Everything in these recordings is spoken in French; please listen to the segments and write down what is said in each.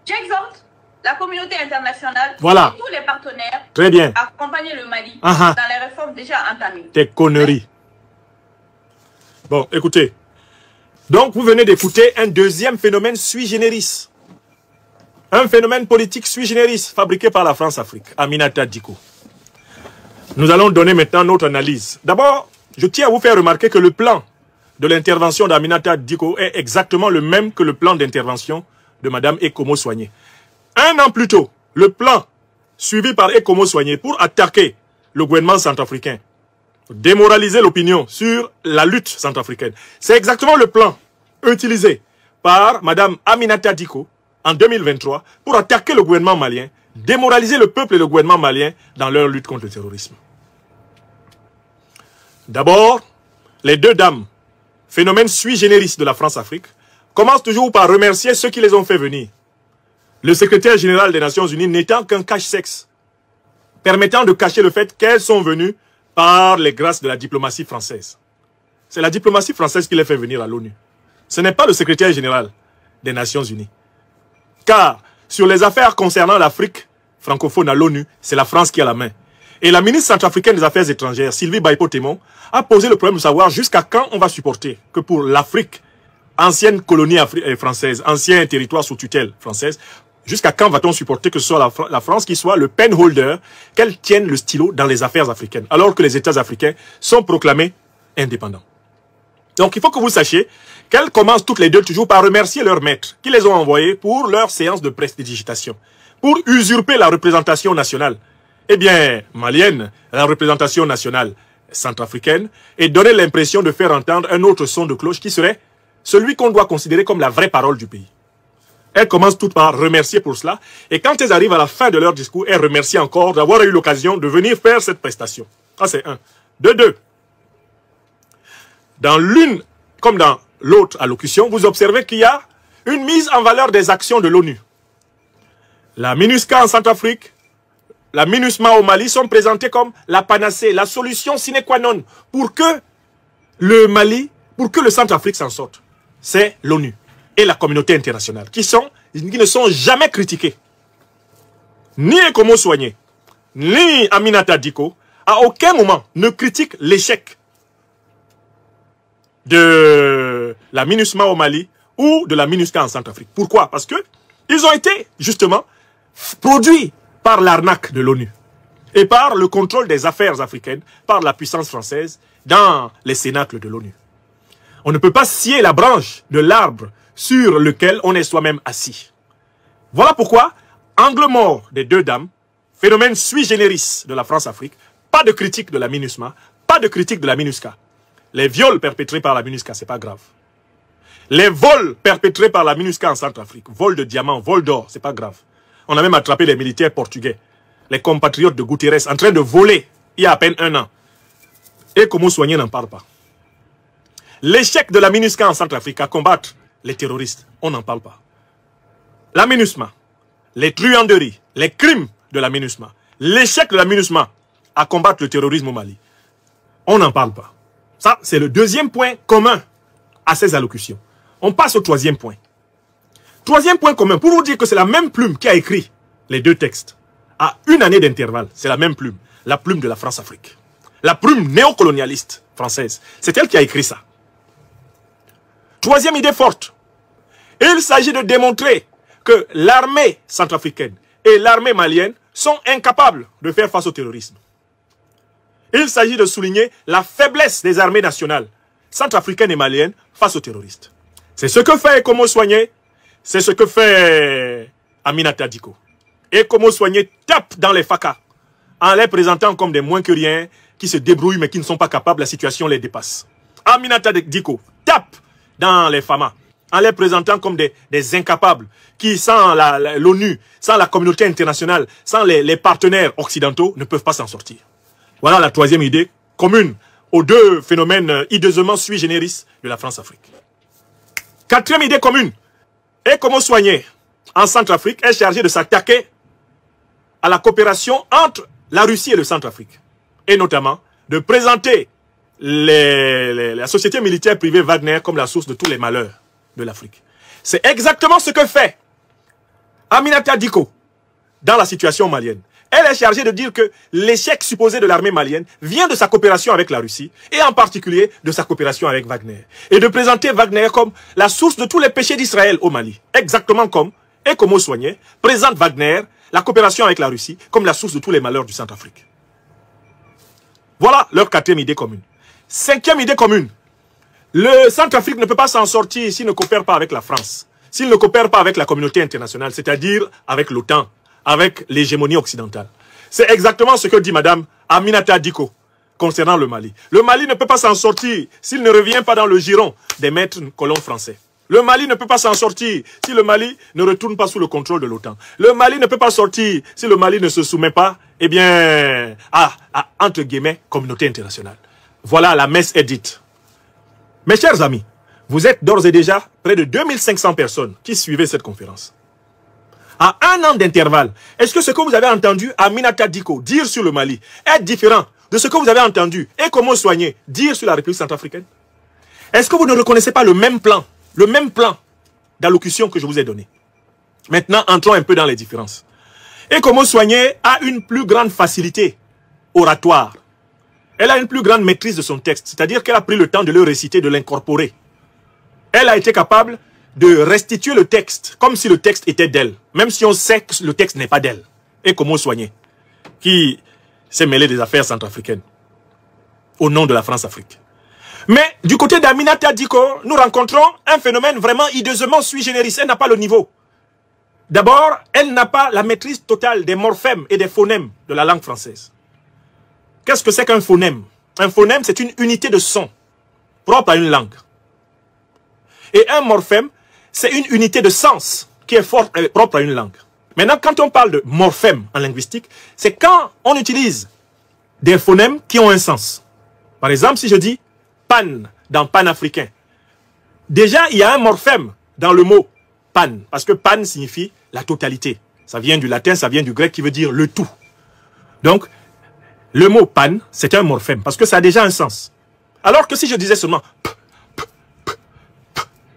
J'exhorte la communauté internationale et tous les partenaires à accompagner le Mali dans les réformes déjà entamées. Tes conneries. Bon, écoutez. Donc, vous venez d'écouter un deuxième phénomène sui generis. Un phénomène politique sui generis fabriqué par la France-Afrique. Aminata Dicko. Nous allons donner maintenant notre analyse. D'abord, je tiens à vous faire remarquer que le plan de l'intervention d'Aminata Dicko est exactement le même que le plan d'intervention de Mme Ekomo Soigné. Un an plus tôt, le plan suivi par Ekomo Soigné pour attaquer le gouvernement centrafricain, démoraliser l'opinion sur la lutte centrafricaine, c'est exactement le plan utilisé par Mme Aminata Dicko en 2023 pour attaquer le gouvernement malien, démoraliser le peuple et le gouvernement malien dans leur lutte contre le terrorisme. D'abord, les deux dames, phénomène sui generis de la France-Afrique, commencent toujours par remercier ceux qui les ont fait venir. Le secrétaire général des Nations Unies n'étant qu'un cache-sexe, permettant de cacher le fait qu'elles sont venues par les grâces de la diplomatie française. C'est la diplomatie française qui les fait venir à l'ONU. Ce n'est pas le secrétaire général des Nations Unies. Car sur les affaires concernant l'Afrique francophone à l'ONU, c'est la France qui a la main. Et la ministre centrafricaine des Affaires étrangères, Sylvie Baipo-Témon, a posé le problème de savoir jusqu'à quand on va supporter que pour l'Afrique, ancienne colonie française, ancien territoire sous tutelle française, jusqu'à quand va-t-on supporter que ce soit la France qui soit le pen holder, qu'elle tienne le stylo dans les affaires africaines, alors que les États africains sont proclamés indépendants. Donc il faut que vous sachiez qu'elles commencent toutes les deux toujours par remercier leurs maîtres qui les ont envoyés pour leur séance de prestidigitation, pour usurper la représentation nationale. Eh bien, malienne, la représentation nationale centrafricaine, et donner l'impression de faire entendre un autre son de cloche qui serait celui qu'on doit considérer comme la vraie parole du pays. Elles commencent toutes par remercier pour cela, et quand elles arrivent à la fin de leur discours, elles remercient encore d'avoir eu l'occasion de venir faire cette prestation. Ça, c'est un. De deux, dans l'une comme dans l'autre allocution, vous observez qu'il y a une mise en valeur des actions de l'ONU. La MINUSCA en Centrafrique, la MINUSMA au Mali sont présentés comme la panacée, la solution sine qua non pour que le Mali, pour que le Centrafrique s'en sorte. C'est l'ONU et la communauté internationale qui ne sont jamais critiqués. Ni Ekomo Soigné, ni Aminata Dicko, à aucun moment ne critiquent l'échec de la MINUSMA au Mali ou de la MINUSCA en Centrafrique. Pourquoi? Parce que ils ont été justement produits par l'arnaque de l'ONU et par le contrôle des affaires africaines par la puissance française dans les cénacles de l'ONU. On ne peut pas scier la branche de l'arbre sur lequel on est soi-même assis. Voilà pourquoi, angle mort des deux dames, phénomène sui generis de la France-Afrique, pas de critique de la MINUSMA, pas de critique de la MINUSCA. Les viols perpétrés par la MINUSCA, c'est pas grave. Les vols perpétrés par la MINUSCA en Centrafrique, vol de diamants, vol d'or, c'est pas grave. On a même attrapé les militaires portugais, les compatriotes de Guterres, en train de voler il y a à peine un an. Et Ekomo Soigné n'en parle pas. L'échec de la MINUSCA en Centrafrique à combattre les terroristes, on n'en parle pas. La MINUSMA, les truanderies, les crimes de la MINUSMA, l'échec de la MINUSMA à combattre le terrorisme au Mali, on n'en parle pas. Ça, c'est le deuxième point commun à ces allocutions. On passe au troisième point. Troisième point commun, pour vous dire que c'est la même plume qui a écrit les deux textes. À une année d'intervalle, c'est la même plume. La plume de la France-Afrique. La plume néocolonialiste française. C'est elle qui a écrit ça. Troisième idée forte. Il s'agit de démontrer que l'armée centrafricaine et l'armée malienne sont incapables de faire face au terrorisme. Il s'agit de souligner la faiblesse des armées nationales centrafricaines et maliennes face aux terroristes. C'est ce que fait Ekomo Soigné, c'est ce que fait Aminata Dicko. Ekomo Soigné tape dans les FACA en les présentant comme des moins que rien, qui se débrouillent mais qui ne sont pas capables, la situation les dépasse. Aminata Dicko tape dans les FAMA en les présentant comme des incapables qui, sans l'ONU, sans la communauté internationale, sans les partenaires occidentaux, ne peuvent pas s'en sortir. Voilà la troisième idée commune aux deux phénomènes hideusement sui generis de la France-Afrique. Quatrième idée commune. Ekomo Soigné, en Centrafrique, est chargé de s'attaquer à la coopération entre la Russie et le Centrafrique. Et notamment de présenter la société militaire privée Wagner comme la source de tous les malheurs de l'Afrique. C'est exactement ce que fait Aminata Diko, dans la situation malienne, elle est chargée de dire que l'échec supposé de l'armée malienne vient de sa coopération avec la Russie, et en particulier de sa coopération avec Wagner. Et de présenter Wagner comme la source de tous les péchés d'Israël au Mali. Exactement comme Ekomo Soigné présente Wagner, la coopération avec la Russie, comme la source de tous les malheurs du Centrafrique. Voilà leur quatrième idée commune. Cinquième idée commune. Le Centrafrique ne peut pas s'en sortir s'il ne coopère pas avec la France, s'il ne coopère pas avec la communauté internationale, c'est-à-dire avec l'OTAN, avec l'hégémonie occidentale. C'est exactement ce que dit Madame Aminata Diko concernant le Mali. Le Mali ne peut pas s'en sortir s'il ne revient pas dans le giron des maîtres colons français. Le Mali ne peut pas s'en sortir si le Mali ne retourne pas sous le contrôle de l'OTAN. Le Mali ne peut pas sortir si le Mali ne se soumet pas, eh bien, à entre guillemets, communauté internationale. Voilà, la messe est dite. Mes chers amis, vous êtes d'ores et déjà près de 2500 personnes qui suivaient cette conférence. À un an d'intervalle, est-ce que ce que vous avez entendu Aminata Diko dire sur le Mali est différent de ce que vous avez entendu Ekomo Soigné dire sur la République centrafricaine? Est-ce que vous ne reconnaissez pas le même plan d'allocution que je vous ai donné? Maintenant, entrons un peu dans les différences. Ekomo Soigné a une plus grande facilité oratoire. Elle a une plus grande maîtrise de son texte, c'est-à-dire qu'elle a pris le temps de le réciter, de l'incorporer. Elle a été capable de restituer le texte comme si le texte était d'elle, même si on sait que le texte n'est pas d'elle. Ekomo Soigné, qui s'est mêlé des affaires centrafricaines au nom de la France-Afrique. Mais du côté d'Aminata Diko, nous rencontrons un phénomène vraiment hideusement sui generis. Elle n'a pas le niveau. D'abord, elle n'a pas la maîtrise totale des morphèmes et des phonèmes de la langue française. Qu'est-ce que c'est qu'un phonème? Un phonème, c'est une unité de son propre à une langue. Et un morphème, c'est une unité de sens qui est propre à une langue. Maintenant, quand on parle de morphème en linguistique, c'est quand on utilise des phonèmes qui ont un sens. Par exemple, si je dis pan dans panafricain, déjà, il y a un morphème dans le mot pan, parce que pan signifie la totalité. Ça vient du latin, ça vient du grec qui veut dire le tout. Donc, le mot pan, c'est un morphème, parce que ça a déjà un sens. Alors que si je disais seulement p,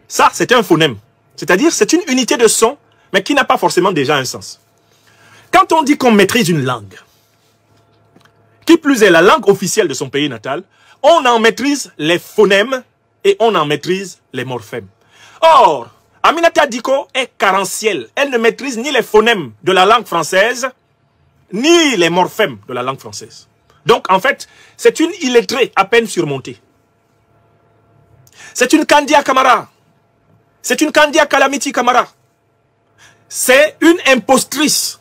ça, c'est un phonème. C'est-à-dire, c'est une unité de son, mais qui n'a pas forcément déjà un sens. Quand on dit qu'on maîtrise une langue, qui plus est la langue officielle de son pays natal, on en maîtrise les phonèmes et on en maîtrise les morphèmes. Or, Aminata Diko est carentielle. Elle ne maîtrise ni les phonèmes de la langue française, ni les morphèmes de la langue française. Donc, en fait, c'est une illettrée à peine surmontée. C'est une Kandia Kamara. C'est une Kandia Calamity Kamara. C'est une impostrice.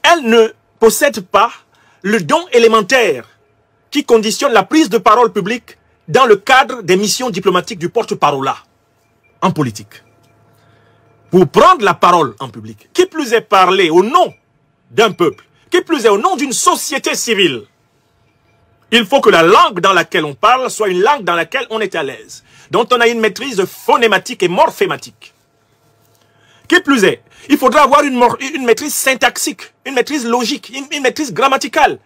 Elle ne possède pas le don élémentaire qui conditionne la prise de parole publique dans le cadre des missions diplomatiques du porte-parole en politique. Pour prendre la parole en public, qui plus est parler au nom d'un peuple, qui plus est au nom d'une société civile, il faut que la langue dans laquelle on parle soit une langue dans laquelle on est à l'aise, dont on a une maîtrise phonématique et morphématique. Qui plus est, il faudra avoir une maîtrise syntaxique, une maîtrise logique, une maîtrise grammaticale.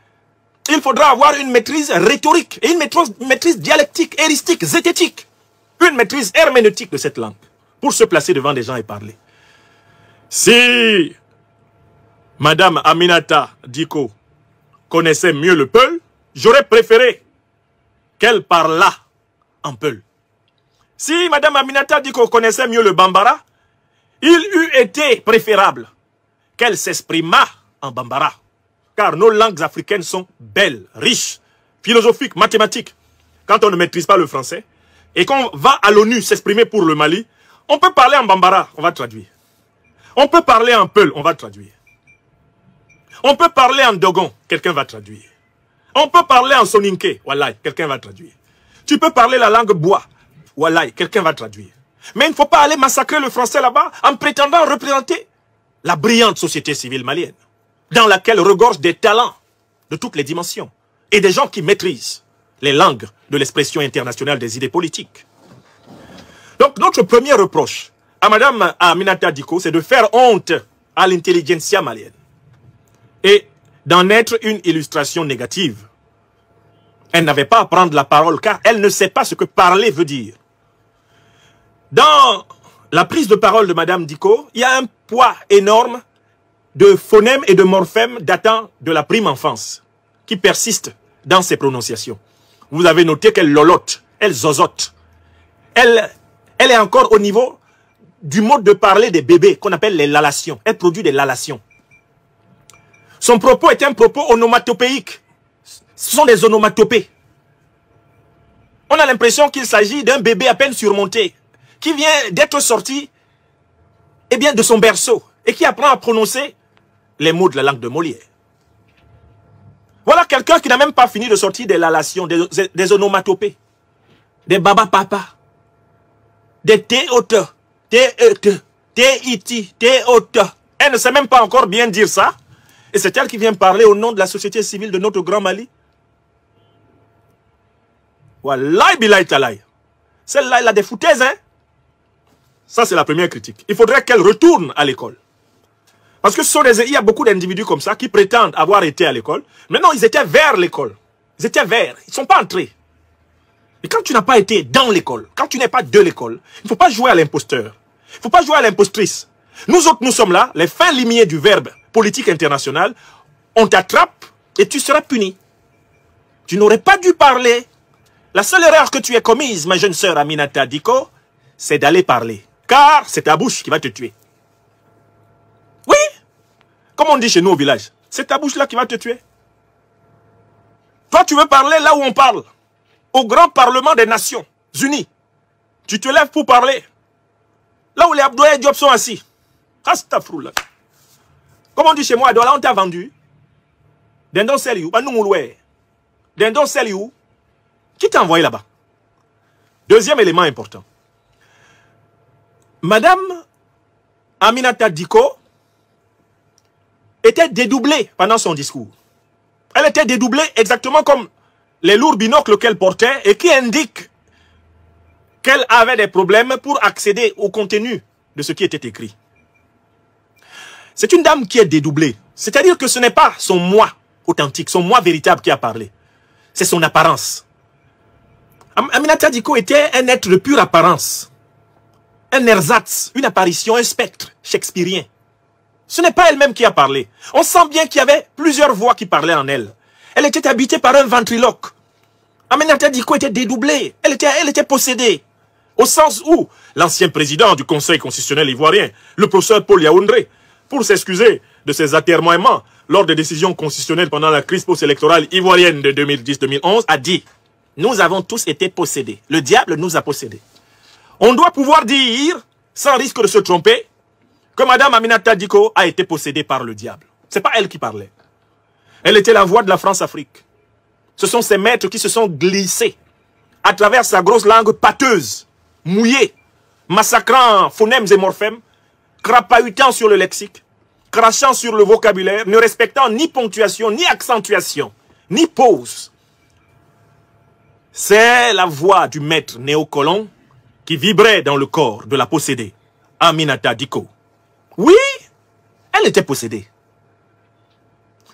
Il faudra avoir une maîtrise rhétorique et une maîtrise dialectique, éristique, zététique. Une maîtrise herméneutique de cette langue pour se placer devant des gens et parler. Si Madame Aminata Diko connaissait mieux le Peul, j'aurais préféré qu'elle parlât en Peul. Si Madame Aminata Diko connaissait mieux le Bambara, il eût été préférable qu'elle s'exprimât en Bambara. Car nos langues africaines sont belles, riches, philosophiques, mathématiques. Quand on ne maîtrise pas le français et qu'on va à l'ONU s'exprimer pour le Mali, on peut parler en Bambara, on va traduire. On peut parler en Peul, on va traduire. On peut parler en Dogon, quelqu'un va traduire. On peut parler en Soninké, Walai, quelqu'un va traduire. Tu peux parler la langue bois, Walai, quelqu'un va traduire. Mais il ne faut pas aller massacrer le français là-bas en prétendant représenter la brillante société civile malienne, dans laquelle regorgent des talents de toutes les dimensions et des gens qui maîtrisent les langues de l'expression internationale des idées politiques. Donc notre premier reproche à Madame Aminata Diko, c'est de faire honte à l'intelligentsia malienne et d'en être une illustration négative. Elle n'avait pas à prendre la parole car elle ne sait pas ce que parler veut dire. Dans la prise de parole de Madame Dicko, il y a un poids énorme de phonèmes et de morphèmes datant de la prime enfance, qui persistent dans ses prononciations. Vous avez noté qu'elle lolote, elle zozote. Elle est encore au niveau du mode de parler des bébés, qu'on appelle les lalations. Elle produit des lalations. Son propos est un propos onomatopéique. Ce sont des onomatopées. On a l'impression qu'il s'agit d'un bébé à peine surmonté, qui vient d'être sorti de son berceau, et qui apprend à prononcer les mots de la langue de Molière. Voilà quelqu'un qui n'a même pas fini de sortir des lalations, des onomatopées, des baba-papa, des té-ote, té-ete, té-iti, té-ote. Elle ne sait même pas encore bien dire ça. Et c'est elle qui vient parler au nom de la société civile de notre grand Mali. Wallahi billahi talaï. Celle-là, elle a des foutaises, hein. Ça, c'est la première critique. Il faudrait qu'elle retourne à l'école. Parce que il y a beaucoup d'individus comme ça qui prétendent avoir été à l'école. Mais non, ils étaient vers l'école. Ils étaient vers. Ils ne sont pas entrés. Et quand tu n'as pas été dans l'école, quand tu n'es pas de l'école, il ne faut pas jouer à l'imposteur. Il ne faut pas jouer à l'impostrice. Nous autres, nous sommes là, les fins limiers du verbe politique international. On t'attrape et tu seras puni. Tu n'aurais pas dû parler. La seule erreur que tu aies commise, ma jeune sœur Aminata Dicko, c'est d'aller parler. Car c'est ta bouche qui va te tuer. Oui, comme on dit chez nous au village, c'est ta bouche-là qui va te tuer. Toi, tu veux parler là où on parle. Au grand parlement des Nations Unies. Tu te lèves pour parler. Là où les Abdoulaye Diop sont assis. Astafroula. Comme on dit chez moi, là on t'a vendu. Dendon Seliou, Dendon Seliou. Qui t'a envoyé là-bas? Deuxième élément important. Madame Aminata Dicko était dédoublée pendant son discours. Elle était dédoublée exactement comme les lourds binocles qu'elle portait et qui indiquent qu'elle avait des problèmes pour accéder au contenu de ce qui était écrit. C'est une dame qui est dédoublée. C'est-à-dire que ce n'est pas son moi authentique, son moi véritable qui a parlé. C'est son apparence. Aminata Dicko était un être de pure apparence. Un ersatz, une apparition, un spectre shakespearien. Ce n'est pas elle-même qui a parlé. On sent bien qu'il y avait plusieurs voix qui parlaient en elle. Elle était habitée par un ventriloque. Aminata Dicko était dédoublée. Elle était possédée. Au sens où l'ancien président du Conseil constitutionnel ivoirien, le professeur Paul Yaoundé, pour s'excuser de ses atermoiements lors des décisions constitutionnelles pendant la crise post-électorale ivoirienne de 2010-2011, a dit « Nous avons tous été possédés. Le diable nous a possédés. » On doit pouvoir dire, sans risque de se tromper, que Madame Aminata Dicko a été possédée par le diable. Ce n'est pas elle qui parlait. Elle était la voix de la France-Afrique. Ce sont ces maîtres qui se sont glissés à travers sa grosse langue pâteuse, mouillée, massacrant phonèmes et morphèmes, crapahutant sur le lexique, crachant sur le vocabulaire, ne respectant ni ponctuation, ni accentuation, ni pause. C'est la voix du maître néocolon qui vibrait dans le corps de la possédée, Aminata Dicko. Oui, elle était possédée.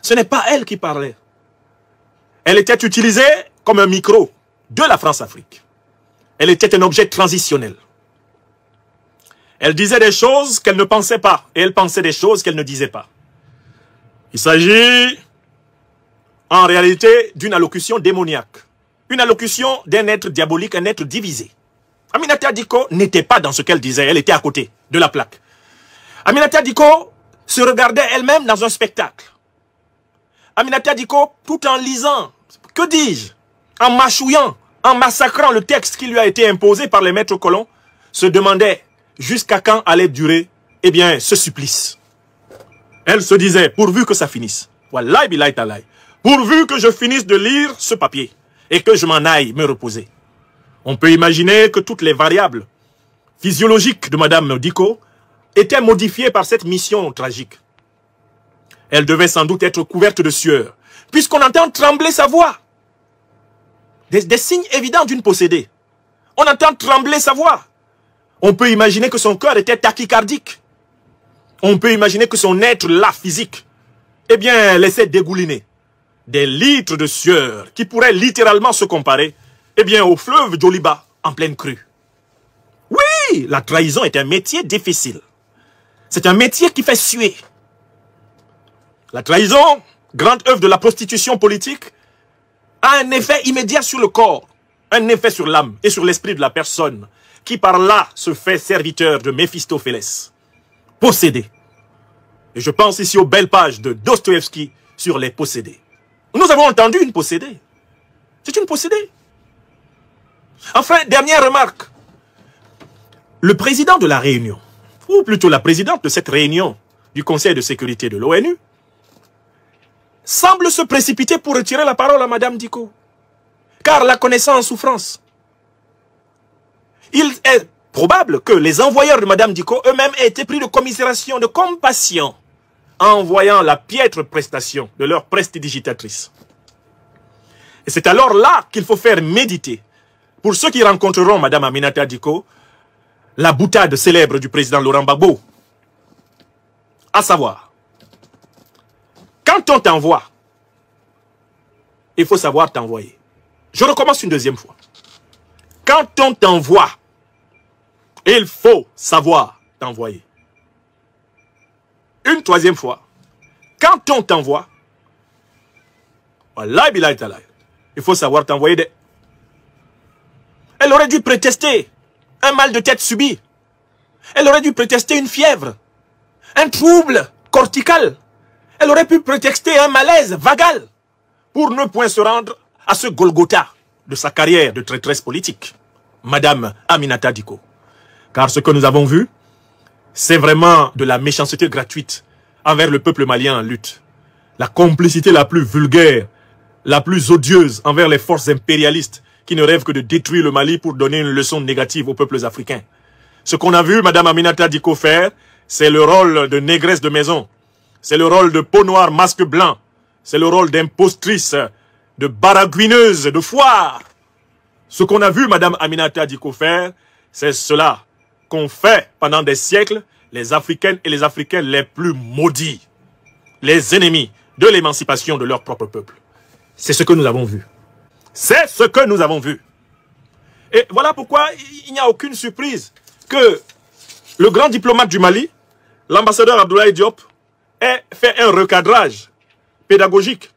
Ce n'est pas elle qui parlait. Elle était utilisée comme un micro de la France-Afrique. Elle était un objet transitionnel. Elle disait des choses qu'elle ne pensait pas, et elle pensait des choses qu'elle ne disait pas. Il s'agit, en réalité, d'une allocution démoniaque. Une allocution d'un être diabolique, un être divisé. Aminata Dicko n'était pas dans ce qu'elle disait, elle était à côté de la plaque. Aminata Dicko se regardait elle-même dans un spectacle. Aminata Dicko, tout en lisant, que dis-je, en mâchouillant, en massacrant le texte qui lui a été imposé par les maîtres colons, se demandait jusqu'à quand allait durer, eh bien, ce supplice. Elle se disait, pourvu que ça finisse, wallahi billahi talaï, pourvu que je finisse de lire ce papier et que je m'en aille me reposer. On peut imaginer que toutes les variables physiologiques de Madame Dicko étaient modifiées par cette mission tragique. Elle devait sans doute être couverte de sueur, puisqu'on entend trembler sa voix. Des signes évidents d'une possédée. On entend trembler sa voix. On peut imaginer que son cœur était tachycardique. On peut imaginer que son être là, physique, eh bien, laissait dégouliner des litres de sueur qui pourraient littéralement se comparer, eh bien, au fleuve Djoliba en pleine crue. Oui, Oui, la trahison est un métier difficile. C'est un métier qui fait suer. La trahison, grande œuvre de la prostitution politique, a un effet immédiat sur le corps, un effet sur l'âme et sur l'esprit de la personne, qui par là se fait serviteur de Méphistophélès. Possédé. Et je pense ici aux belles pages de Dostoïevski sur les possédés. Nous avons entendu une possédée. C'est une possédée. Enfin, dernière remarque. Le président de la Réunion, ou plutôt la présidente de cette réunion du Conseil de sécurité de l'ONU, semble se précipiter pour retirer la parole à Madame Dicko. Car la connaissant en souffrance. Il est probable que les envoyeurs de Madame Dicko eux-mêmes aient été pris de commisération, de compassion, en voyant la piètre prestation de leur prestidigitatrice. Et c'est alors là qu'il faut faire méditer, pour ceux qui rencontreront Madame Aminata Dicko, la boutade célèbre du président Laurent Gbagbo. À savoir, quand on t'envoie, il faut savoir t'envoyer. Je recommence une deuxième fois. Quand on t'envoie, il faut savoir t'envoyer. Une troisième fois. Quand on t'envoie, il faut savoir t'envoyer. Elle aurait dû prétester un mal de tête subi. Elle aurait dû prétester une fièvre, un trouble cortical. Elle aurait pu prétexter un malaise vagal pour ne point se rendre à ce Golgotha de sa carrière de traîtresse politique, Madame Aminata Dicko. Car ce que nous avons vu, c'est vraiment de la méchanceté gratuite envers le peuple malien en lutte. La complicité la plus vulgaire, la plus odieuse envers les forces impérialistes qui ne rêvent que de détruire le Mali pour donner une leçon négative aux peuples africains. Ce qu'on a vu Madame Aminata Dicko faire, c'est le rôle de négresse de maison. C'est le rôle de peau noire, masque blanc. C'est le rôle d'impostrice, de baragouineuse, de foire. Ce qu'on a vu Madame Aminata Dicko faire, c'est cela qu'ont fait pendant des siècles les Africaines et les Africains les plus maudits. Les ennemis de l'émancipation de leur propre peuple. C'est ce que nous avons vu. C'est ce que nous avons vu. Et voilà pourquoi il n'y a aucune surprise que le grand diplomate du Mali, l'ambassadeur Abdoulaye Diop, ait fait un recadrage pédagogique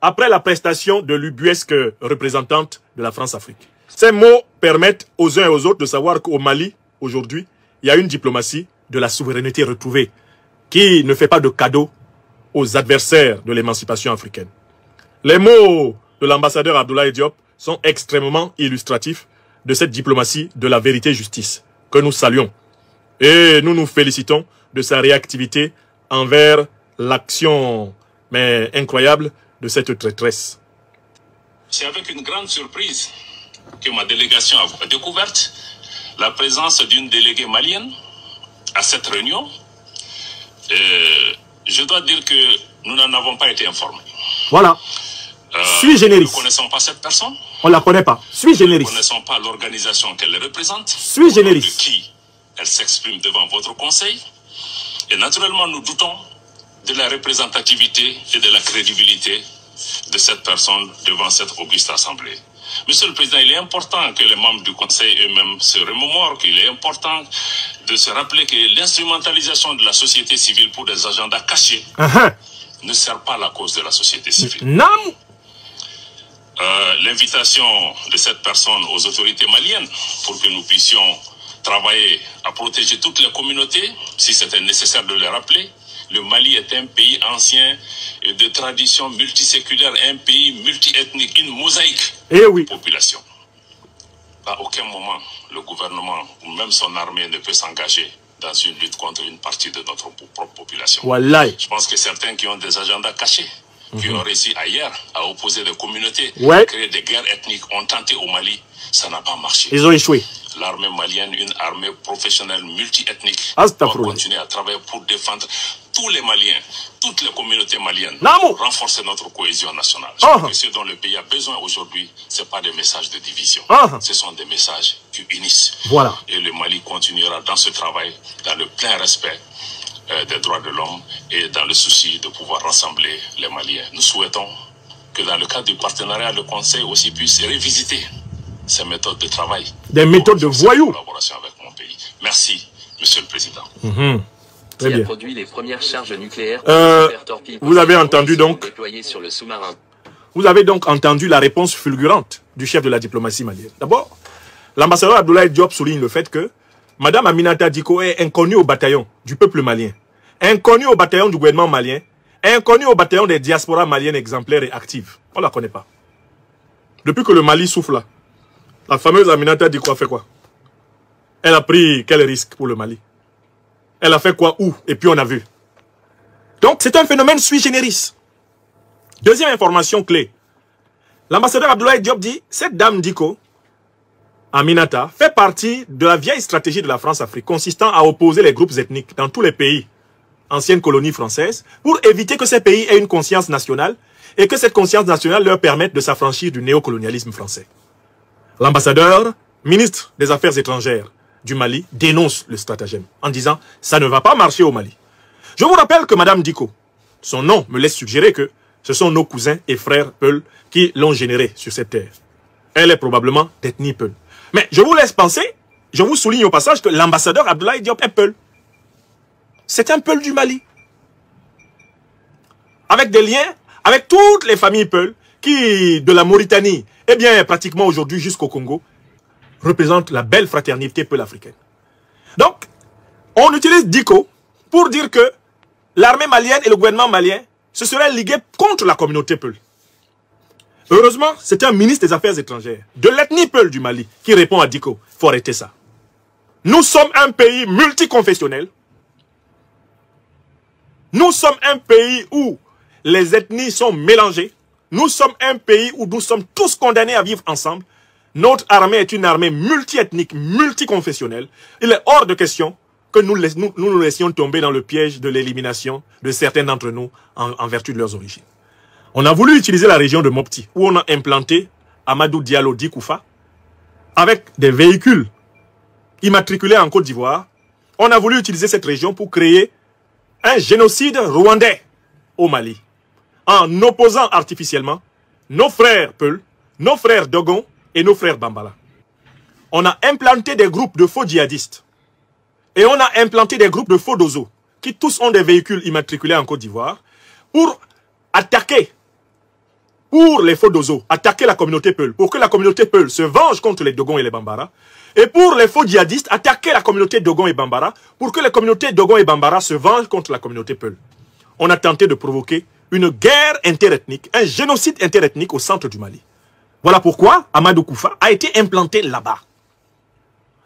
après la prestation de l'ubuesque représentante de la France-Afrique. Ces mots permettent aux uns et aux autres de savoir qu'au Mali, aujourd'hui, il y a une diplomatie de la souveraineté retrouvée qui ne fait pas de cadeaux aux adversaires de l'émancipation africaine. Les mots de l'ambassadeur Abdoulaye Diop sont extrêmement illustratifs de cette diplomatie de la vérité-justice que nous saluons. Et nous nous félicitons de sa réactivité envers l'action, mais incroyable, de cette traîtresse. C'est avec une grande surprise que ma délégation a découverte la présence d'une déléguée malienne à cette réunion. Je dois dire que nous n'en avons pas été informés. Voilà. Sui generis. Nous ne connaissons pas cette personne. On ne la connaît pas. Sui generis. Nous ne connaissons pas l'organisation qu'elle représente. Sui generis. De qui elle s'exprime devant votre conseil. Et naturellement, nous doutons de la représentativité et de la crédibilité de cette personne devant cette auguste assemblée. Monsieur le Président, il est important que les membres du Conseil eux-mêmes se remémorent, qu'il est important de se rappeler que l'instrumentalisation de la société civile pour des agendas cachés ne sert pas la cause de la société civile. Non. L'invitation de cette personne aux autorités maliennes pour que nous puissions travailler à protéger toutes les communautés, si c'était nécessaire de le rappeler. Le Mali est un pays ancien et de tradition multiséculaire, un pays multiethnique, une mosaïque de population. À aucun moment, le gouvernement ou même son armée ne peut s'engager dans une lutte contre une partie de notre propre population. Wallahi. Je pense que certains qui ont des agendas cachés, qui ont réussi ailleurs à opposer des communautés, à créer des guerres ethniques, ont tenté au Mali, ça n'a pas marché. Ils ont échoué. L'armée malienne, une armée professionnelle multi-ethnique, doit continuer à travailler pour défendre tous les Maliens, toutes les communautés maliennes, pour renforcer notre cohésion nationale. Je crois que ce dont le pays a besoin aujourd'hui, ce n'est pas des messages de division. Ce sont des messages qui unissent. Voilà. Et le Mali continuera dans ce travail, dans le plein respect des droits de l'homme et dans le souci de pouvoir rassembler les Maliens. Nous souhaitons que dans le cadre du partenariat, le Conseil aussi puisse revisiter ces méthodes de travail. Des méthodes de voyous. Collaboration avec mon pays. Merci, Monsieur le Président. Très bien. A produit les premières charges nucléaires vous avez entendu donc déployées sur le sous-marin. Vous avez donc entendu la réponse fulgurante du chef de la diplomatie malienne. D'abord, l'ambassadeur Abdoulaye Diop souligne le fait que Mme Aminata Diko est inconnue au bataillon du peuple malien, inconnue au bataillon du gouvernement malien, inconnue au bataillon des diasporas maliennes exemplaires et actives. On ne la connaît pas. Depuis que le Mali souffle là, la fameuse Aminata Diko a fait quoi? Elle a pris quel risque pour le Mali? Elle a fait quoi, où? Et puis on a vu. Donc c'est un phénomène sui generis. Deuxième information clé. L'ambassadeur Abdoulaye Diop dit, cette dame Diko, Aminata, fait partie de la vieille stratégie de la France-Afrique consistant à opposer les groupes ethniques dans tous les pays, anciennes colonies françaises, pour éviter que ces pays aient une conscience nationale et que cette conscience nationale leur permette de s'affranchir du néocolonialisme français. L'ambassadeur, ministre des Affaires étrangères du Mali, dénonce le stratagème en disant « ça ne va pas marcher au Mali ». Je vous rappelle que Madame Diko, son nom me laisse suggérer que ce sont nos cousins et frères Peul qui l'ont générée sur cette terre. Elle est probablement d'ethnie Peul. Mais je vous laisse penser, je vous souligne au passage que l'ambassadeur Abdoulaye Diop est Peul. C'est un Peul du Mali. Avec des liens avec toutes les familles Peul qui, de la Mauritanie, eh bien pratiquement aujourd'hui jusqu'au Congo, représentent la belle fraternité Peul africaine. Donc, on utilise Diko pour dire que l'armée malienne et le gouvernement malien se seraient ligués contre la communauté Peul. Heureusement, c'est un ministre des Affaires étrangères de l'ethnie Peul du Mali qui répond à Diko. Il faut arrêter ça. Nous sommes un pays multiconfessionnel. Nous sommes un pays où les ethnies sont mélangées. Nous sommes un pays où nous sommes tous condamnés à vivre ensemble. Notre armée est une armée multiethnique, multiconfessionnelle. Il est hors de question que nous nous laissions tomber dans le piège de l'élimination de certains d'entre nous en vertu de leurs origines. On a voulu utiliser la région de Mopti, où on a implanté Amadou Diallo Dikoufa, avec des véhicules immatriculés en Côte d'Ivoire. On a voulu utiliser cette région pour créer un génocide rwandais au Mali, en opposant artificiellement nos frères Peul, nos frères Dogon et nos frères Bambara. On a implanté des groupes de faux djihadistes, et on a implanté des groupes de faux dozo, qui tous ont des véhicules immatriculés en Côte d'Ivoire, pour attaquer, pour les faux dozo, attaquer la communauté Peul, pour que la communauté Peul se venge contre les Dogon et les Bambara, et pour les faux djihadistes, attaquer la communauté Dogon et Bambara, pour que les communautés Dogon et Bambara se vengent contre la communauté Peul. On a tenté de provoquer une guerre interethnique, un génocide interethnique au centre du Mali. Voilà pourquoi Amadou Koufa a été implanté là-bas,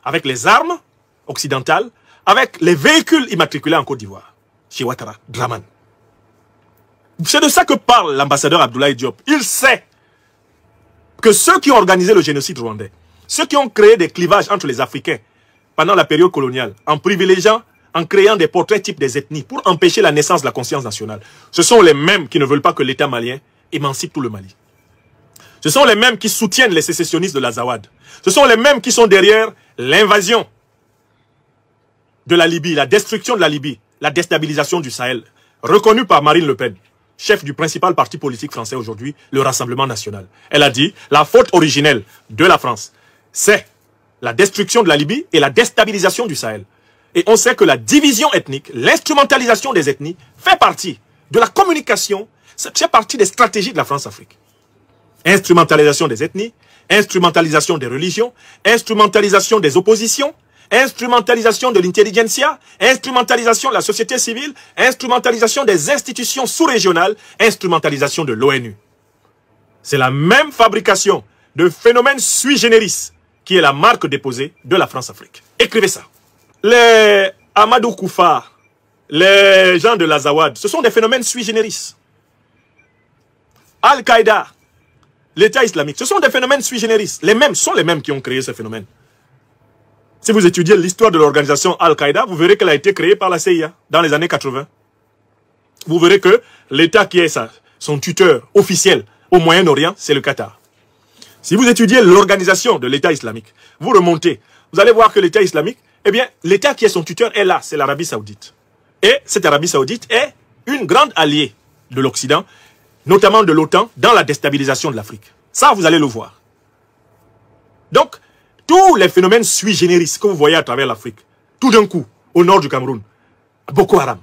avec les armes occidentales, avec les véhicules immatriculés en Côte d'Ivoire, chez Ouattara, Draman. C'est de ça que parle l'ambassadeur Abdoulaye Diop. Il sait que ceux qui ont organisé le génocide rwandais, ceux qui ont créé des clivages entre les Africains pendant la période coloniale, en privilégiant, en créant des portraits types des ethnies pour empêcher la naissance de la conscience nationale, ce sont les mêmes qui ne veulent pas que l'État malien émancipe tout le Mali. Ce sont les mêmes qui soutiennent les sécessionnistes de l'Azawad. Ce sont les mêmes qui sont derrière l'invasion de la Libye, la destruction de la Libye, la déstabilisation du Sahel, reconnue par Marine Le Pen, chef du principal parti politique français aujourd'hui, le Rassemblement national. Elle a dit, la faute originelle de la France, c'est la destruction de la Libye et la déstabilisation du Sahel. Et on sait que la division ethnique, l'instrumentalisation des ethnies, fait partie de la communication, fait partie des stratégies de la France-Afrique. Instrumentalisation des ethnies, instrumentalisation des religions, instrumentalisation des oppositions, instrumentalisation de l'intelligentsia, instrumentalisation de la société civile, instrumentalisation des institutions sous-régionales, instrumentalisation de l'ONU. C'est la même fabrication de phénomènes sui generis qui est la marque déposée de la France-Afrique. Écrivez ça. Les Amadou Koufa, les gens de l'Azawad, ce sont des phénomènes sui generis. Al-Qaïda, l'État islamique, ce sont des phénomènes sui generis. Les mêmes sont les mêmes qui ont créé ces phénomènes. Si vous étudiez l'histoire de l'organisation Al-Qaïda, vous verrez qu'elle a été créée par la CIA dans les années 80. Vous verrez que l'État qui est son tuteur officiel au Moyen-Orient, c'est le Qatar. Si vous étudiez l'organisation de l'État islamique, vous remontez, vous allez voir que l'État islamique, eh bien, l'État qui est son tuteur est là, c'est l'Arabie Saoudite. Et cette Arabie Saoudite est une grande alliée de l'Occident, notamment de l'OTAN, dans la déstabilisation de l'Afrique. Ça, vous allez le voir. Donc, tous les phénomènes sui generis que vous voyez à travers l'Afrique, tout d'un coup, au nord du Cameroun, Boko Haram.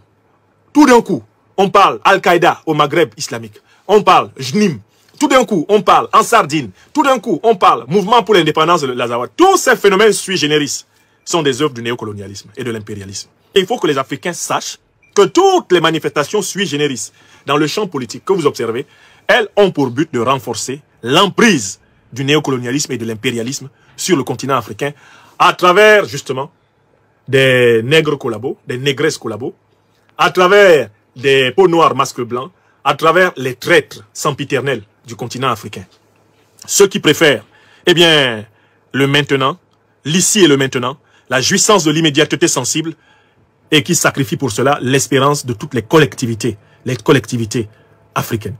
Tout d'un coup, on parle Al-Qaïda au Maghreb islamique. On parle JNIM. Tout d'un coup, on parle en Sardine. Tout d'un coup, on parle Mouvement pour l'indépendance de l'Azawad. Tous ces phénomènes sui generis sont des œuvres du néocolonialisme et de l'impérialisme. Et il faut que les Africains sachent que toutes les manifestations sui generis dans le champ politique que vous observez, elles ont pour but de renforcer l'emprise du néocolonialisme et de l'impérialisme sur le continent africain à travers, justement, des nègres collabos, des négresses collabos, à travers des peaux noires masques blancs, à travers les traîtres sempiternels du continent africain. Ceux qui préfèrent, eh bien, le maintenant, l'ici et le maintenant, la jouissance de l'immédiateté sensible, et qui sacrifient pour cela l'espérance de toutes les collectivités africaines.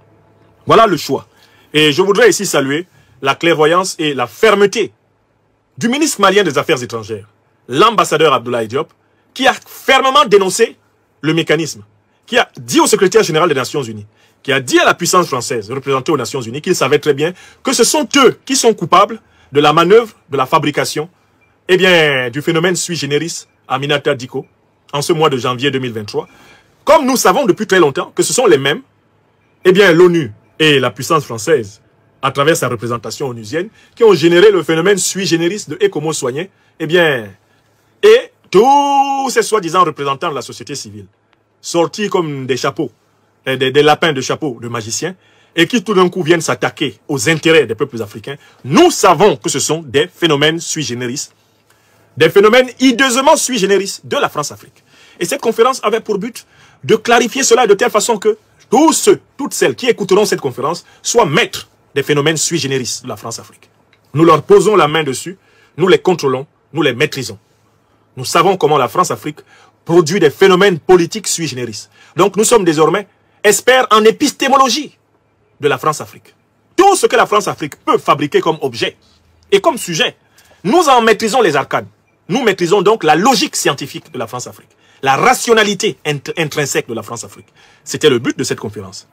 Voilà le choix. Et je voudrais ici saluer la clairvoyance et la fermeté du ministre malien des Affaires étrangères, l'ambassadeur Abdoulaye Diop, qui a fermement dénoncé le mécanisme, qui a dit au secrétaire général des Nations Unies, qui a dit à la puissance française représentée aux Nations Unies qu'il savait très bien que ce sont eux qui sont coupables de la manœuvre, de la fabrication, eh bien, du phénomène sui generis Aminata Diko, en ce mois de janvier 2023. Comme nous savons depuis très longtemps que ce sont les mêmes, eh bien, l'ONU et la puissance française, à travers sa représentation onusienne, qui ont généré le phénomène sui generis de Ekomo Soigné, eh bien, et tous ces soi-disant représentants de la société civile, sortis comme des chapeaux, des lapins de chapeaux de magiciens, et qui tout d'un coup viennent s'attaquer aux intérêts des peuples africains, nous savons que ce sont des phénomènes sui generis, des phénomènes hideusement sui generis de la France-Afrique. Et cette conférence avait pour but de clarifier cela de telle façon que tous ceux, toutes celles qui écouteront cette conférence soient maîtres des phénomènes sui generis de la France-Afrique. Nous leur posons la main dessus, nous les contrôlons, nous les maîtrisons. Nous savons comment la France-Afrique produit des phénomènes politiques sui generis. Donc nous sommes désormais experts en épistémologie de la France-Afrique. Tout ce que la France-Afrique peut fabriquer comme objet et comme sujet, nous en maîtrisons les arcades. Nous maîtrisons donc la logique scientifique de la France-Afrique, la rationalité intrinsèque de la France-Afrique. C'était le but de cette conférence.